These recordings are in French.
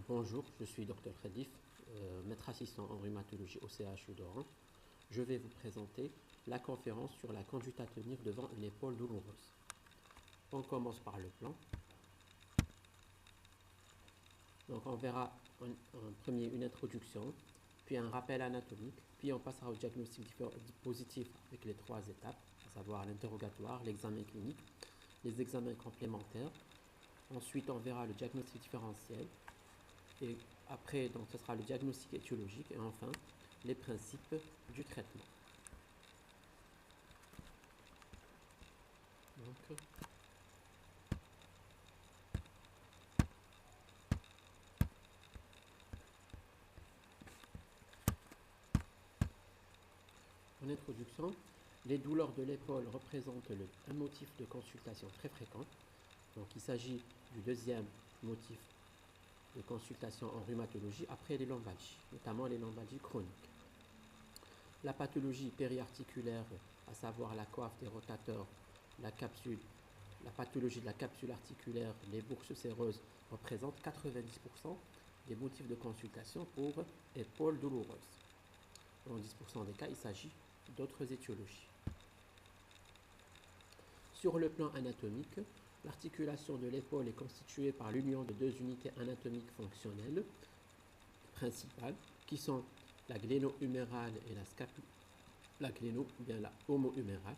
Bonjour, je suis Dr Khadif, maître assistant en rhumatologie au CHU d'Oran. Je vais vous présenter la conférence sur la conduite à tenir devant une épaule douloureuse. On commence par le plan. Donc on verra en premier une introduction, puis un rappel anatomique, puis on passera au diagnostic positif avec les trois étapes, à savoir l'interrogatoire, l'examen clinique, les examens complémentaires. Ensuite on verra le diagnostic différentiel. Et après, donc, ce sera le diagnostic étiologique et enfin, les principes du traitement. Donc, en introduction, les douleurs de l'épaule représentent un motif de consultation très fréquent. Donc, il s'agit du deuxième motif de consultation en rhumatologie après les lombalgies, notamment les lombalgies chroniques. La pathologie périarticulaire, à savoir la coiffe des rotateurs, la pathologie de la capsule articulaire, les bourses séreuses représentent 90% des motifs de consultation pour épaules douloureuses. Dans 10% des cas, il s'agit d'autres étiologies. Sur le plan anatomique, l'articulation de l'épaule est constituée par l'union de deux unités anatomiques fonctionnelles principales qui sont la gléno-humérale et la homo-humérale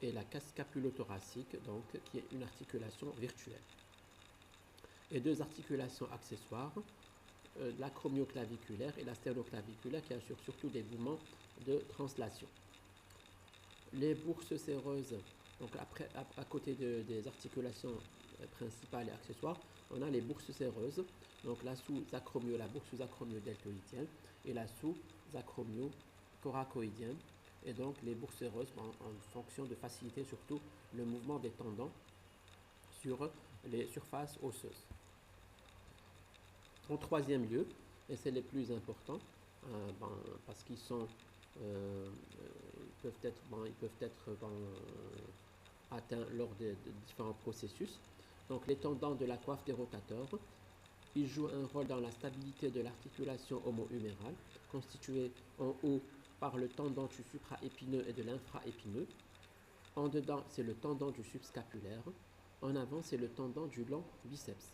et la scapulothoracique, donc qui est une articulation virtuelle. Et deux articulations accessoires, l'acromioclaviculaire et la sternoclaviculaire qui assurent surtout des mouvements de translation. Les bourses séreuses, donc après, à côté des articulations principales et accessoires, on a les bourses séreuses, donc la bourse sous-acromio-deltoïdienne et la sous-acromio-coracoïdienne, et donc les bourses séreuses en fonction de faciliter surtout le mouvement des tendons sur les surfaces osseuses. En troisième lieu, et c'est les plus importants, parce qu'ils sont ils peuvent être atteints lors de différents processus. Donc les tendons de la coiffe des rotateurs, ils jouent un rôle dans la stabilité de l'articulation homo-humérale, constituée en haut par le tendon du supraépineux et de l'infraépineux. En dedans, c'est le tendon du subscapulaire. En avant, c'est le tendon du long biceps.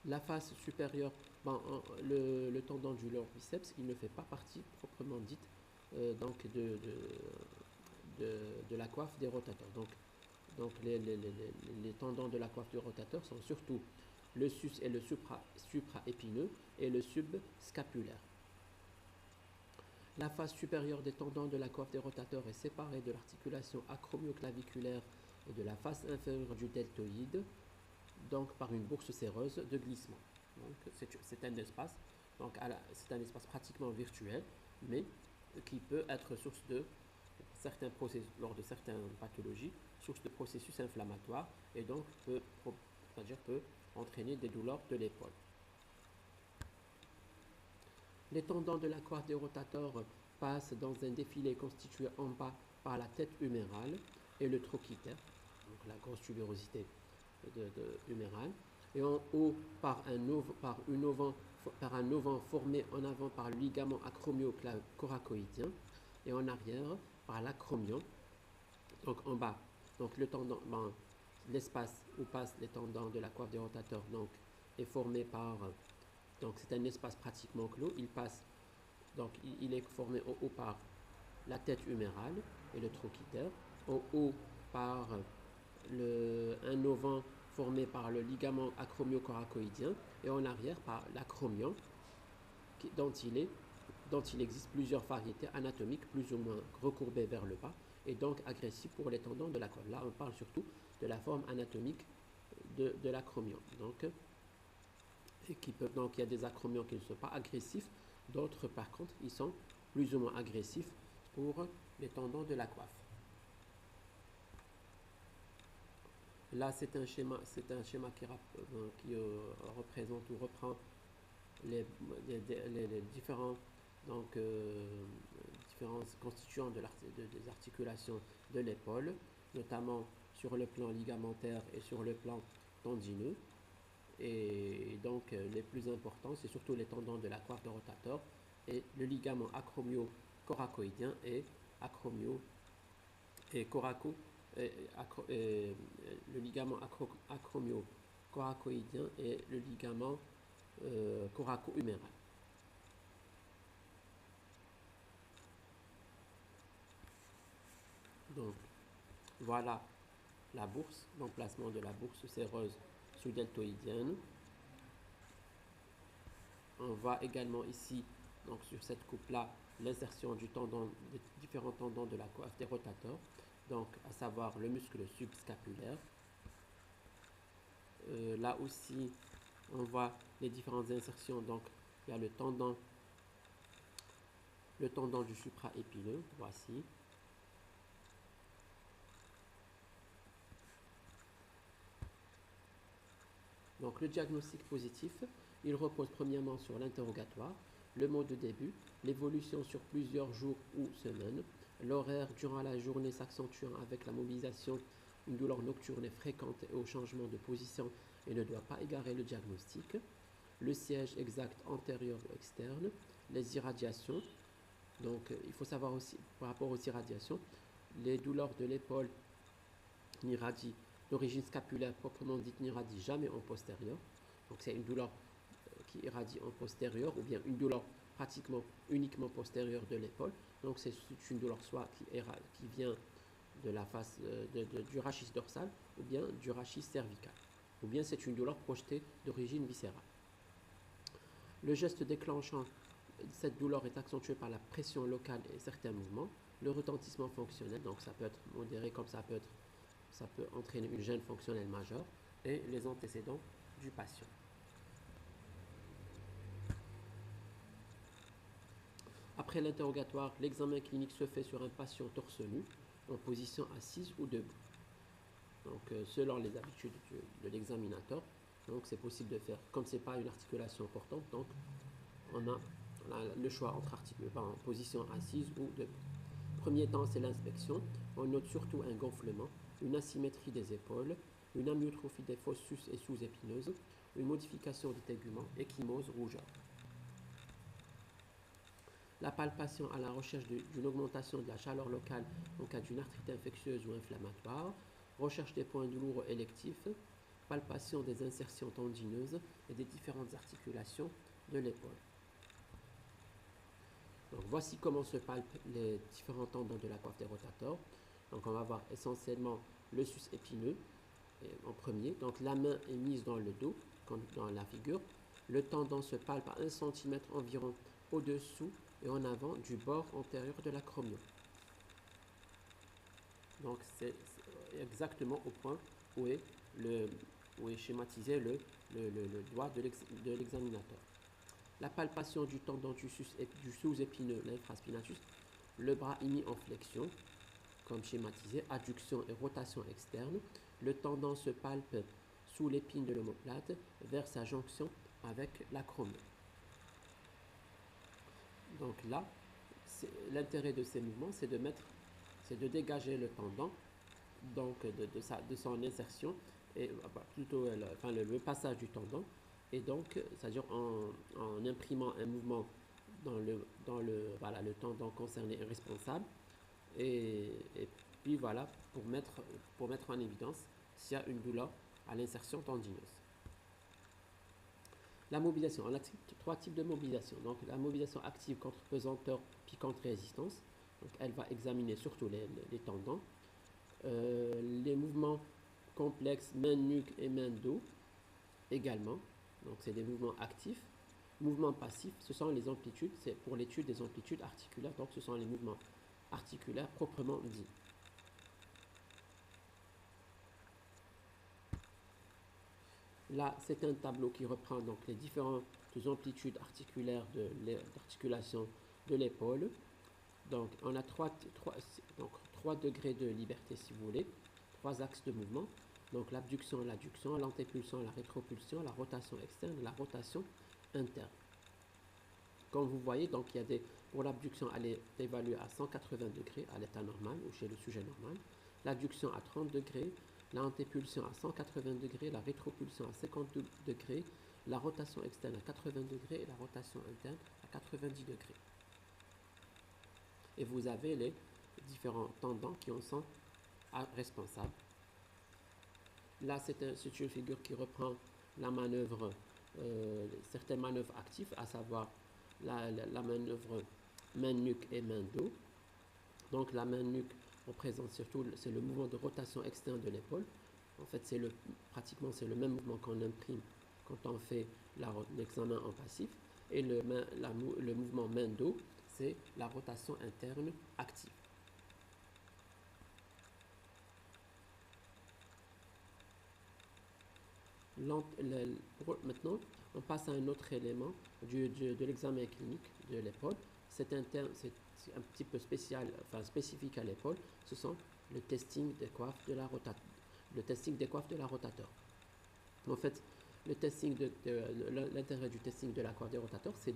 La face supérieure, le tendon du long biceps, il ne fait pas partie proprement dite donc de la coiffe des rotateurs. Donc les tendons de la coiffe du rotateur sont surtout le sus et le supraépineux et le subscapulaire. La face supérieure des tendons de la coiffe des rotateurs est séparée de l'articulation acromioclaviculaire et de la face inférieure du deltoïde, donc par une bourse séreuse de glissement. Donc c'est un espace, c'est un espace pratiquement virtuel, mais qui peut être source de certains processus, lors de certaines pathologies, source de processus inflammatoires et donc peut entraîner des douleurs de l'épaule. Les tendons de la coiffe des rotateurs passent dans un défilé constitué en bas par la tête humérale et le trochiter, donc la grosse tubérosité humérale, et en haut par un auvent formé en avant par le ligament acromio-coracoïdien et en arrière par l'acromion, donc en bas. Donc le tendon, l'espace où passent les tendons de la coiffe des rotateurs donc, est formé par, donc c'est un espace pratiquement clos, il est formé en haut par la tête humérale et le trochiter, en haut par un auvent formé par le ligament acromio-coracoïdien et en arrière par l'acromion dont il existe plusieurs variétés anatomiques plus ou moins recourbées vers le bas et donc agressives pour les tendons de la coiffe. Là on parle surtout de la forme anatomique de l'acromion. Donc il y a des acromions qui ne sont pas agressifs, d'autres par contre ils sont plus ou moins agressifs pour les tendons de la coiffe. Là, c'est un schéma qui représente ou reprend les différents constituants des articulations de l'épaule, notamment sur le plan ligamentaire et sur le plan tendineux. Et donc, les plus importants, c'est surtout les tendons de la coiffe de rotator et le ligament acromio-coracoïdien et acromio et coraco, le ligament acromio-coracoïdien et le ligament coraco-huméral. Donc, voilà la bourse, l'emplacement de la bourse séreuse sous-deltoïdienne. On voit également ici, donc sur cette coupe-là, l'insertion du tendon, des différents tendons de la coiffe des rotators, donc à savoir le muscle subscapulaire. Là aussi, on voit les différentes insertions, donc il y a le tendon du supraépineux, voici. Donc le diagnostic positif, il repose premièrement sur l'interrogatoire, le mot de début, l'évolution sur plusieurs jours ou semaines, l'horaire durant la journée s'accentuant avec la mobilisation, une douleur nocturne est fréquente et au changement de position et ne doit pas égarer le diagnostic, le siège exact antérieur ou externe, les irradiations. Donc il faut savoir aussi par rapport aux irradiations, les douleurs de l'épaule n'irradient d'origine scapulaire proprement dite n'irradie jamais en postérieur. Donc c'est une douleur qui irradie en postérieur ou bien une douleur pratiquement uniquement postérieure de l'épaule. Donc c'est une douleur soit qui vient de la face du rachis dorsal ou bien du rachis cervical. Ou bien c'est une douleur projetée d'origine viscérale. Le geste déclenchant cette douleur est accentué par la pression locale et certains mouvements. Le retentissement fonctionnel, donc ça peut être modéré comme ça peut entraîner une gêne fonctionnelle majeure et les antécédents du patient. Après l'interrogatoire, l'examen clinique se fait sur un patient torse nu en position assise ou debout. Donc, selon les habitudes de l'examinateur, donc c'est possible de faire, comme ce n'est pas une articulation importante, donc on a le choix entre en position assise ou debout. Premier temps, c'est l'inspection. On note surtout un gonflement, une asymétrie des épaules, une amyotrophie des fosses sus et sous-épineuses, une modification des téguments, ecchymose, rougeur. La palpation à la recherche d'une augmentation de la chaleur locale en cas d'une arthrite infectieuse ou inflammatoire, recherche des points douloureux électifs, palpation des insertions tendineuses et des différentes articulations de l'épaule. Donc voici comment se palpent les différents tendons de la coiffe des rotators. Donc on va voir essentiellement le sus épineux en premier. Donc la main est mise dans le dos, comme dans la figure. Le tendon se palpe à 1 cm environ au-dessous et en avant du bord antérieur de l'acromion. Donc c'est exactement au point où est schématisé le doigt de l'examinateur. La palpation du tendon du sous-épineux, l'infraspinatus, le bras mis en flexion, comme schématisé, adduction et rotation externe. Le tendon se palpe sous l'épine de l'omoplate vers sa jonction avec l'acromion. Donc là, l'intérêt de ces mouvements, c'est de dégager le tendon, donc de son insertion, et plutôt le passage du tendon, et donc, c'est-à-dire en imprimant un mouvement dans le tendon concerné et responsable, et puis voilà, pour mettre en évidence s'il y a une douleur à l'insertion tendineuse. La mobilisation, on a trois types de mobilisation. Donc la mobilisation active contre pesanteur puis contre résistance. Donc elle va examiner surtout les tendons. Les mouvements complexes main nuque et main dos également. Donc c'est des mouvements actifs. Mouvements passifs, ce sont les amplitudes, c'est pour l'étude des amplitudes articulaires. Donc ce sont les mouvements articulaires proprement dits. Là, c'est un tableau qui reprend donc les différentes amplitudes articulaires d'articulation de l'épaule. Donc, on a trois degrés de liberté, si vous voulez, 3 axes de mouvement. Donc, l'abduction, l'adduction, l'antépulsion, la rétropulsion, la rotation externe, la rotation interne. Comme vous voyez, donc, pour l'abduction, elle est évaluée à 180 degrés à l'état normal ou chez le sujet normal. L'adduction à 30 degrés, la antépulsion à 180 degrés, la rétropulsion à 50 degrés, la rotation externe à 80 degrés et la rotation interne à 90 degrés. Et vous avez les différents tendons qui en sont responsables. Là, c'est une figure qui reprend la manœuvre, certaines manœuvres actives, à savoir la manœuvre main-nuque et main-dos. Donc la main-nuque représente surtout c'est le mouvement de rotation externe de l'épaule. En fait, pratiquement c'est le même mouvement qu'on imprime quand on fait l'examen en passif. Et le mouvement main-dos, c'est la rotation interne active. Maintenant, on passe à un autre élément de l'examen clinique de l'épaule. C'est un petit peu spécial, enfin spécifique à l'épaule. Ce sont le testing des coiffes de la rotateur. En fait, l'intérêt du testing de la coiffe des rotateurs, c'est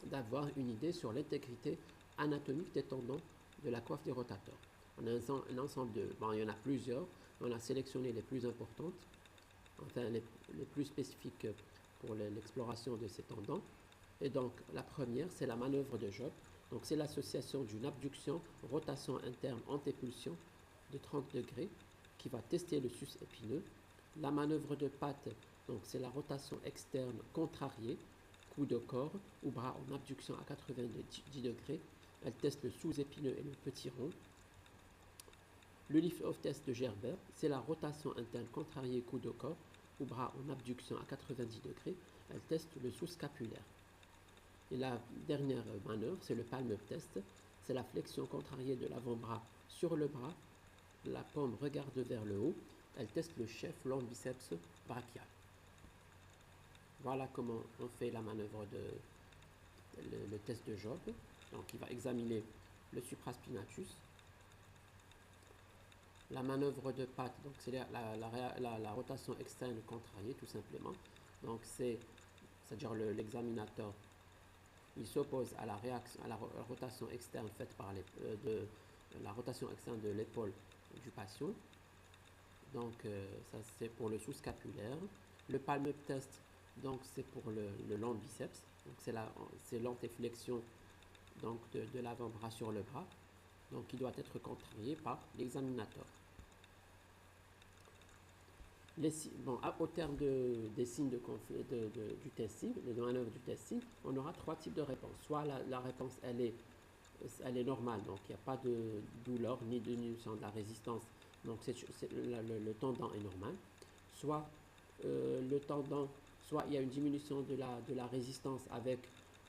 d'avoir une idée sur l'intégrité anatomique des tendons de la coiffe des rotateurs. On a un ensemble il y en a plusieurs. On a sélectionné les plus importantes, enfin les plus spécifiques pour l'exploration de ces tendons. Et donc, la première, c'est la manœuvre de Job. Donc, c'est l'association d'une abduction, rotation interne, antépulsion de 30 degrés qui va tester le sus épineux. La manœuvre de patte, donc c'est la rotation externe contrariée, coup de corps ou bras en abduction à 90 degrés. Elle teste le sous-épineux et le petit rond. Le lift-off test de Gerber, c'est la rotation interne contrariée, coup de corps ou bras en abduction à 90 degrés. Elle teste le sous-scapulaire. Et la dernière manœuvre, c'est le palm test. C'est la flexion contrariée de l'avant-bras sur le bras. La paume regarde vers le haut. Elle teste le chef long biceps brachial. Voilà comment on fait la manœuvre le test de Job. Donc, il va examiner le supraspinatus. La manœuvre de patte, donc c'est la rotation externe contrariée, tout simplement. Donc, c'est-à-dire l'examinateur, il s'oppose à la rotation externe faite par la rotation externe de l'épaule du patient. Donc, ça c'est pour le sous-scapulaire. Le palm test, donc c'est pour le long biceps. Donc, c'est l'antéflexion donc de l'avant-bras sur le bras. Donc, il doit être contrarié par l'examinateur. Au terme des signes du testing, des manœuvres du testing, on aura trois types de réponses. Soit la réponse, elle est normale, donc il n'y a pas de douleur ni de diminution de la résistance, donc le tendon est normal. Soit soit il y a une diminution de la résistance avec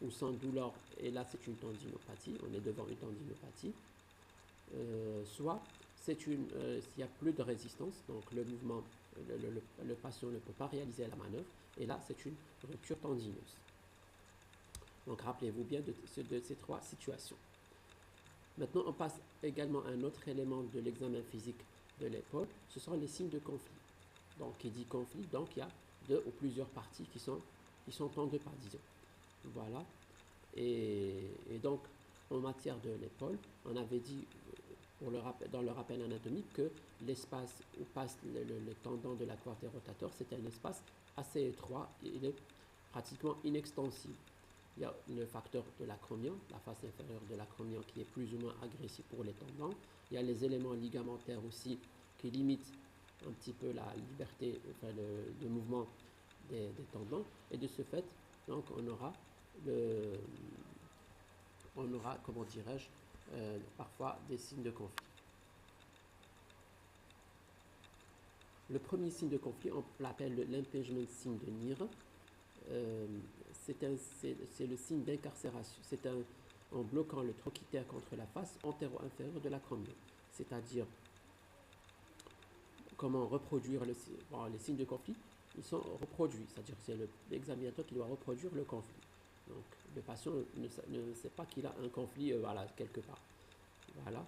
ou sans douleur, et là c'est une tendinopathie, on est devant une tendinopathie. Soit s'il n'y a plus de résistance, donc le mouvement, le patient ne peut pas réaliser la manœuvre, et là c'est une rupture tendineuse. Donc rappelez-vous bien de ces trois situations. Maintenant, on passe également à un autre élément de l'examen physique de l'épaule, ce sont les signes de conflit. Donc, qui dit conflit, donc il y a deux ou plusieurs parties qui sont en deux parties, disons. Voilà. Et donc, en matière de l'épaule, on avait dit dans le rappel anatomique que l'espace où passe le tendon de la coiffe des rotateurs, c'est un espace assez étroit et il est pratiquement inextensible. Il y a le facteur de l'acromion, la face inférieure de l'acromion qui est plus ou moins agressif pour les tendons. Il y a les éléments ligamentaires aussi qui limitent un petit peu la liberté, enfin le mouvement des tendons. Et de ce fait, donc on aura, comment dirais-je, parfois des signes de conflit. Le premier signe de conflit, on l'appelle l'impingement signe de Neer. C'est le signe d'incarcération. C'est en bloquant le trochiter contre la face antéro-inférieure de l'acromion. C'est-à-dire, comment reproduire les signes de conflit? Ils sont reproduits, c'est-à-dire c'est l'examinateur qui doit reproduire le conflit. Donc, le patient ne sait pas qu'il a un conflit quelque part. Voilà.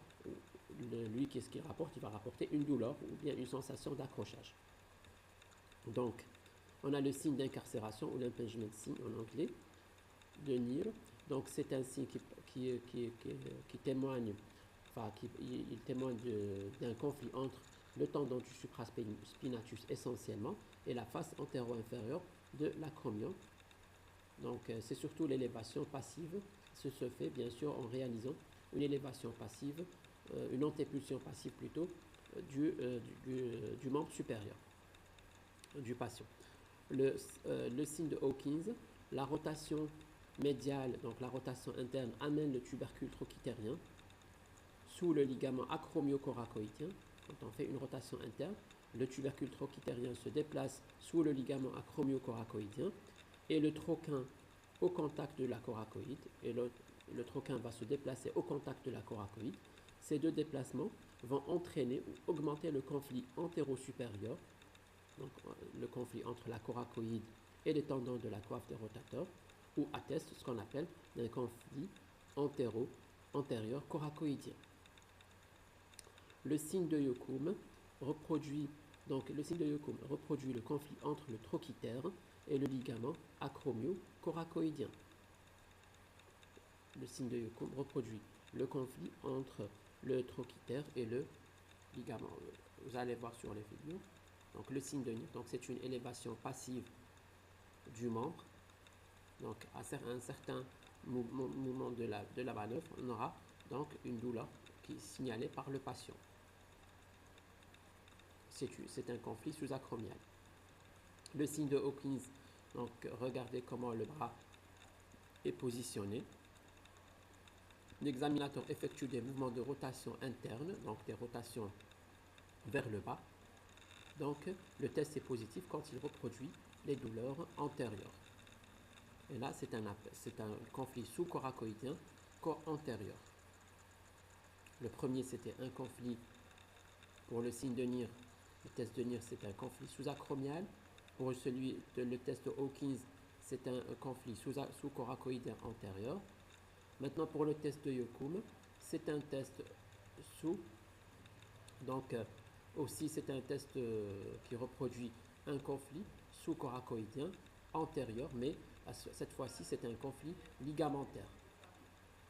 Lui, qu'est-ce qu'il rapporte? Il va rapporter une douleur ou bien une sensation d'accrochage. Donc, on a le signe d'incarcération ou l'impingement signe en anglais de Neer. Donc, c'est un signe qui témoigne, il témoigne d'un conflit entre le tendon du supraspinatus essentiellement et la face antéro-inférieure de l'acromion. Donc c'est surtout l'élévation passive. Ce se fait bien sûr en réalisant une élévation passive, une antépulsion passive plutôt, du membre supérieur du patient. Le signe de Hawkins, la rotation médiale, donc la rotation interne, amène le tubercule trochitérien sous le ligament acromiocoracoïdien. Quand on fait une rotation interne, le tubercule trochitérien se déplace sous le ligament acromiocoracoïdien et le troquin au contact de la coracoïde, et le troquin va se déplacer au contact de la coracoïde. Ces deux déplacements vont entraîner ou augmenter le conflit antéro-supérieur, donc le conflit entre la coracoïde et les tendons de la coiffe des rotateurs, ou atteste ce qu'on appelle un conflit antérieur coracoïdien. Le signe de Yokoum reproduit le conflit entre le trochitère et le ligament acromio-coracoïdien. Le signe de Yokoum reproduit le conflit entre le trochitère et le ligament. Vous allez voir sur les figures. Donc le signe de Yokoum, donc c'est une élévation passive du membre. Donc à un certain mouvement de la manœuvre, on aura donc une douleur qui est signalée par le patient. C'est un conflit sous-acromial. Le signe de Hawkins, donc regardez comment le bras est positionné. L'examinateur effectue des mouvements de rotation interne, donc des rotations vers le bas. Donc le test est positif quand il reproduit les douleurs antérieures. Et là, c'est un conflit sous-coracoïdien antérieur. Le premier, c'était un conflit pour le signe de Neer. Le test de Neer, c'est un conflit sous-acromial. Pour le test de Hawkins, c'est un conflit sous-coracoïdien antérieur. Maintenant, pour le test de Yokoum, c'est un test donc aussi, c'est un test qui reproduit un conflit sous-coracoïdien antérieur, mais cette fois-ci, c'est un conflit ligamentaire,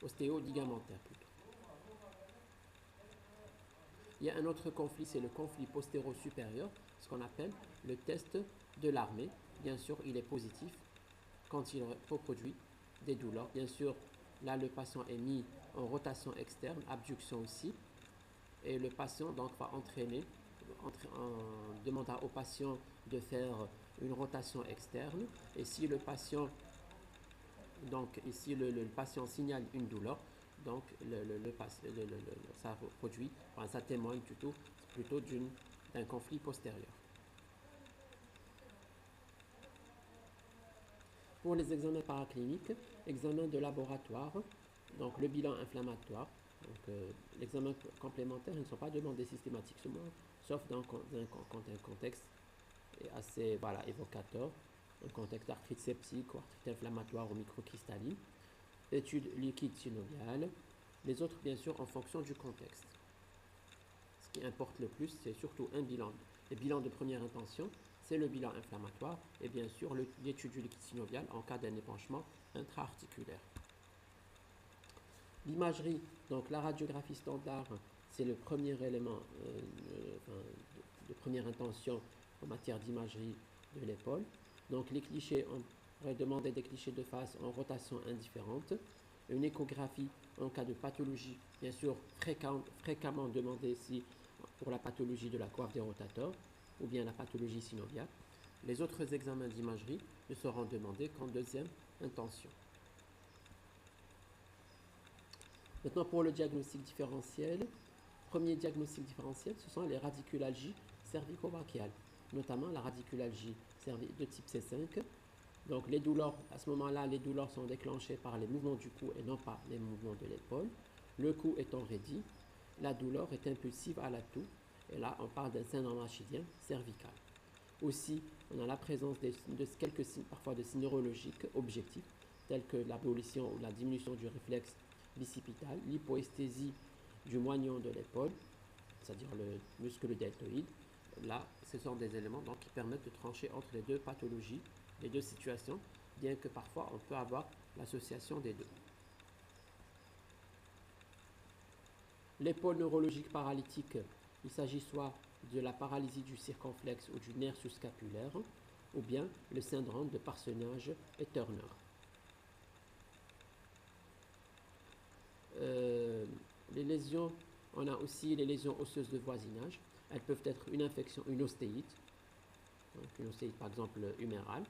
ostéo-ligamentaire plutôt. Il y a un autre conflit, c'est le conflit postéro-supérieur, ce qu'on appelle le test de l'armée. Bien sûr, il est positif quand il reproduit des douleurs. Bien sûr, là, le patient est mis en rotation externe, abduction aussi, et le patient donc va demandera au patient de faire une rotation externe. Et si le patient, donc ici le patient signale une douleur, donc ça produit, enfin, ça témoigne plutôt d'un conflit postérieur. Pour les examens paracliniques, examen de laboratoire, donc le bilan inflammatoire, donc l'examen complémentaire, ils ne sont pas demandés systématiquement, sauf dans un contexte assez évocateur, un contexte d'arthrite septique ou arthrite inflammatoire ou microcristalline, étude liquide synoviale, les autres bien sûr en fonction du contexte. Ce qui importe le plus, c'est surtout un bilan. Les bilans de première intention, c'est le bilan inflammatoire et bien sûr l'étude du liquide synovial en cas d'un épanchement intra-articulaire. L'imagerie, donc la radiographie standard, c'est le premier élément de première intention en matière d'imagerie de l'épaule. Donc les clichés, on pourrait demander des clichés de face en rotation indifférente. Une échographie en cas de pathologie, bien sûr fréquemment demandée ici pour la pathologie de la coiffe des rotateurs ou bien la pathologie synoviale. Les autres examens d'imagerie ne seront demandés qu'en deuxième intention. Maintenant pour le diagnostic différentiel, premier diagnostic différentiel, ce sont les radiculalgies cervico-brachiales, notamment la radiculalgie de type C5. Donc les douleurs, à ce moment-là, les douleurs sont déclenchées par les mouvements du cou et non pas les mouvements de l'épaule. Le cou étant raidi, la douleur est impulsive à la toux. Et là, on parle d'un syndrome rachidien cervical. Aussi, on a la présence de quelques signes, parfois de signes neurologiques objectifs, tels que l'abolition ou la diminution du réflexe bicipital, l'hypoesthésie du moignon de l'épaule, c'est-à-dire le muscle deltoïde. Là, ce sont des éléments donc, qui permettent de trancher entre les deux pathologies, les deux situations, bien que parfois on peut avoir l'association des deux. L'épaule neurologique paralytique, il s'agit soit de la paralysie du circonflexe ou du nerf sous-scapulaire, ou bien le syndrome de Parsonage et Turner. Les lésions, on a aussi les lésions osseuses de voisinage. Elles peuvent être une infection, une ostéite, donc une ostéite par exemple humérale,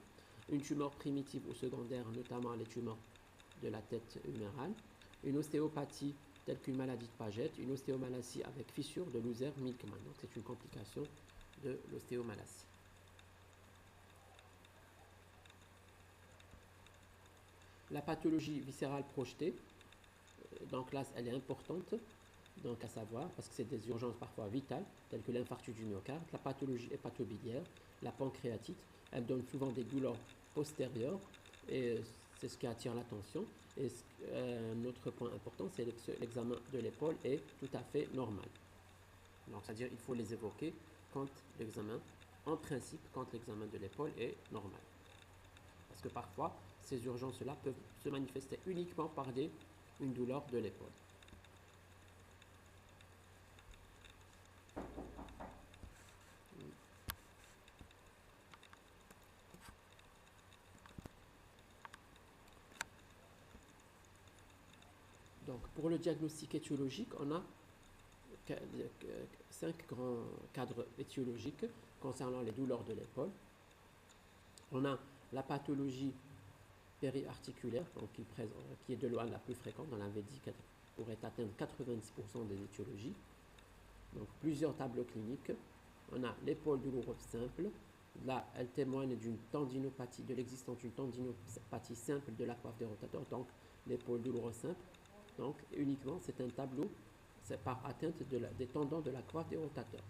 une tumeur primitive ou secondaire, notamment les tumeurs de la tête humérale, une ostéopathie telle qu'une maladie de Paget, une ostéomalacie avec fissure de Looser-Milkman. Donc c'est une complication de l'ostéomalacie. La pathologie viscérale projetée, donc là elle est importante, donc à savoir, parce que c'est des urgences parfois vitales, telles que l'infarctus du myocarde, la pathologie hépatobiliaire, la pancréatite, elle donne souvent des douleurs postérieures, et c'est ce qui attire l'attention. Et un autre point important, c'est que l'examen de l'épaule est tout à fait normal. Donc c'est-à-dire il faut les évoquer quand l'examen, en principe, quand l'examen de l'épaule est normal. Parce que parfois, ces urgences-là peuvent se manifester uniquement par une douleur de l'épaule. Donc, pour le diagnostic étiologique, on a 5 grands cadres étiologiques concernant les douleurs de l'épaule. On a la pathologie périarticulaire, donc qui est de loin la plus fréquente. On l'avait dit qu'elle pourrait atteindre 90% des étiologies. Donc, plusieurs tableaux cliniques. On a l'épaule douloureuse simple. Là, elle témoigne d'une tendinopathie, de l'existence d'une tendinopathie simple de la coiffe des rotateurs, donc l'épaule douloureuse simple. Donc, uniquement, c'est un tableau, c'est par atteinte des tendons de la coiffe des rotateurs.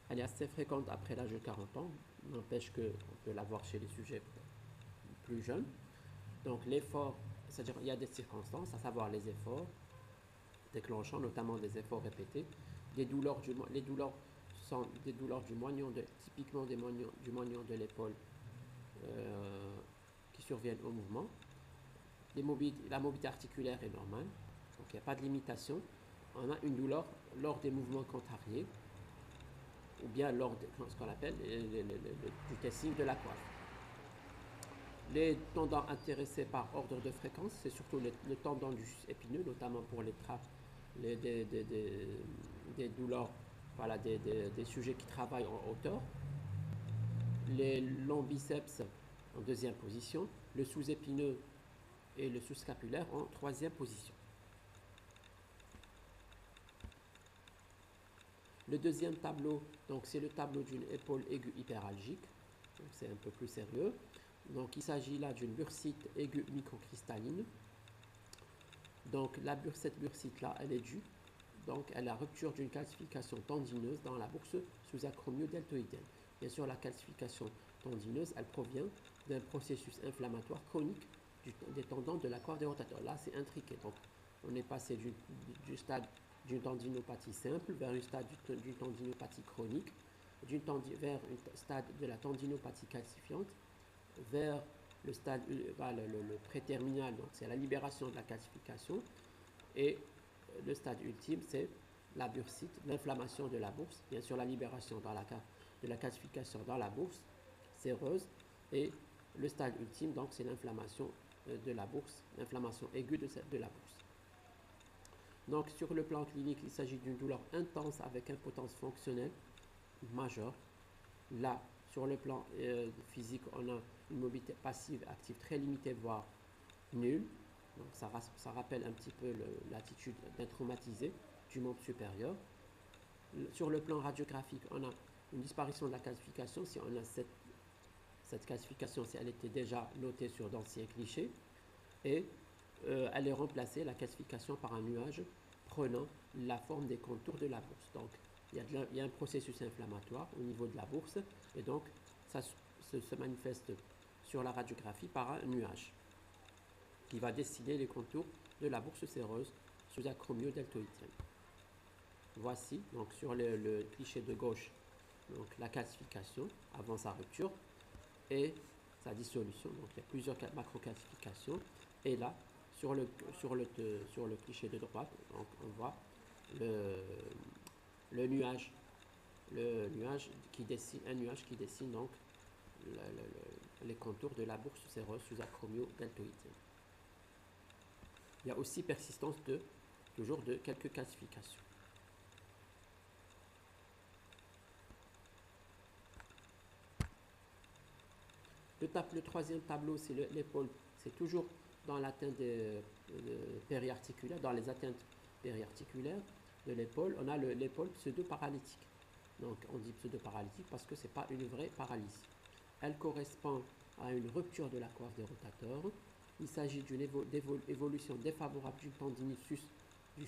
Elle est assez fréquente après l'âge de 40 ans, n'empêche qu'on peut l'avoir chez les sujets plus jeunes. Donc, l'effort, c'est-à-dire il y a des circonstances, à savoir les efforts déclenchant, notamment des efforts répétés, les douleurs sont des douleurs du moignon, typiquement du moignon de l'épaule qui surviennent au mouvement. La mobilité articulaire est normale, donc il n'y a pas de limitation. On a une douleur lors des mouvements contrariés ou bien lors de ce qu'on appelle du testing de la coiffe. Les tendons intéressés par ordre de fréquence, c'est surtout le tendon du épineux, notamment pour les trappes, des douleurs, voilà, des sujets qui travaillent en hauteur. Les longs biceps en deuxième position, le sous-épineux et le sous-scapulaire en troisième position. Le deuxième tableau, donc c'est le tableau d'une épaule aiguë hyperalgique, donc c'est un peu plus sérieux. Donc il s'agit là d'une bursite aiguë microcristalline. Donc cette bursite là, elle est due donc à la rupture d'une calcification tendineuse dans la bourse sous-acromio-deltoïdienne. Bien sûr, la calcification tendineuse, elle provient d'un processus inflammatoire chronique des tendons de la coiffe des rotateurs. Là, c'est intriqué. Donc, on est passé du stade d'une tendinopathie simple vers un stade d'une tendinopathie chronique, vers un stade de la tendinopathie calcifiante, vers le stade, le préterminal, donc c'est la libération de la calcification, et le stade ultime, c'est la bursite, l'inflammation de la bourse, bien sûr la libération de la calcification dans la bourse séreuse, et le stade ultime, donc c'est l'inflammation de la bourse, l'inflammation aiguë de la bourse. Donc sur le plan clinique, il s'agit d'une douleur intense avec impotence fonctionnelle majeure. Là, sur le plan physique, on a une mobilité passive active très limitée, voire nulle. Donc ça rappelle un petit peu l'attitude d'un traumatisé du membre supérieur. Sur le plan radiographique, on a une disparition de la calcification. Si on a cette calcification, si elle était déjà notée sur d'anciens clichés, et elle est remplacée, la calcification, par un nuage prenant la forme des contours de la bourse. Donc il y a un processus inflammatoire au niveau de la bourse, et donc ça se manifeste sur la radiographie par un nuage qui va dessiner les contours de la bourse séreuse sous-acromio-deltoïdienne. Voici donc sur le cliché de gauche donc la calcification avant sa rupture et sa dissolution. Donc il y a plusieurs macrocalcifications, et là sur le cliché de droite, donc on voit le nuage un nuage qui dessine donc les contours de la bourse séreuse sous acromio-deltoïdienne. Il y a aussi persistance toujours de quelques calcifications. Le troisième tableau, c'est l'épaule. C'est toujours dans l'atteinte périarticulaire, dans les atteintes périarticulaires de l'épaule. On a l'épaule pseudo-paralytique. Donc on dit pseudo-paralytique parce que ce n'est pas une vraie paralysie. Elle correspond à une rupture de la coiffe des rotateurs. Il s'agit d'une évolution défavorable du tendinitus du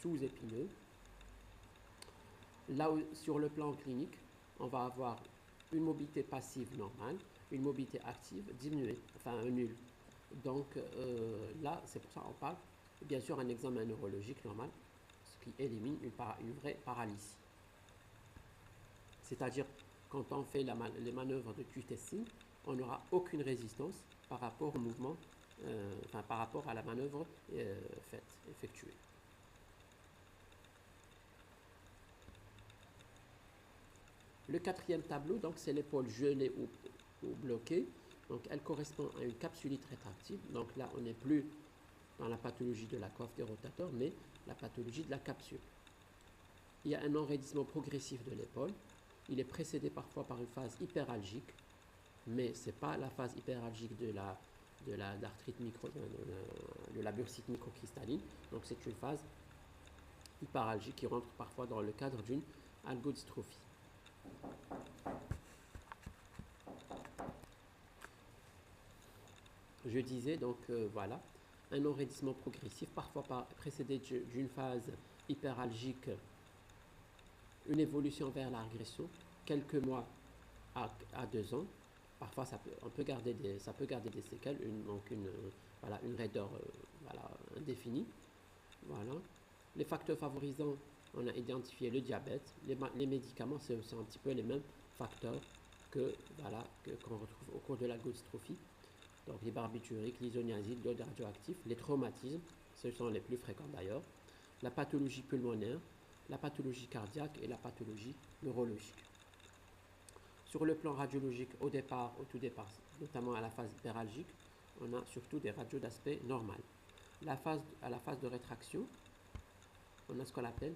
sous-épineux. Là où, sur le plan clinique, on va avoir une mobilité passive normale, une mobilité active diminuée, enfin nulle. Donc là, c'est pour ça qu'on parle, bien sûr, un examen neurologique normal, ce qui élimine une vraie paralysie. C'est-à-dire, quand on fait les manœuvres de Q-testing, on n'aura aucune résistance par rapport au mouvement, par rapport à la manœuvre effectuée. Le quatrième tableau, donc, c'est l'épaule gelée ou bloquée. Donc, elle correspond à une capsulite rétractive. Donc là, on n'est plus dans la pathologie de la coiffe des rotateurs, mais la pathologie de la capsule. Il y a un enraidissement progressif de l'épaule. Il est précédé parfois par une phase hyperalgique, mais ce n'est pas la phase hyperalgique de la bursite microcristalline. Donc c'est une phase hyperalgique qui rentre parfois dans le cadre d'une algodystrophie. Je disais donc voilà, un enraidissement progressif, parfois précédé d'une phase hyperalgique, une évolution vers la régression, quelques mois à 2 ans. Parfois, ça peut garder des séquelles, une raideur indéfinie. Voilà. Les facteurs favorisants, on a identifié le diabète. Les médicaments, c'est un petit peu les mêmes facteurs qu'on retrouve au cours de l'algodystrophie. Donc les barbituriques, l'isoniazide, l'iode radioactif, les traumatismes, ce sont les plus fréquents d'ailleurs, la pathologie pulmonaire, la pathologie cardiaque et la pathologie neurologique. Sur le plan radiologique, au tout départ, notamment à la phase hyperalgique, on a surtout des radios d'aspect normal. À la phase de rétraction, on a ce qu'on appelle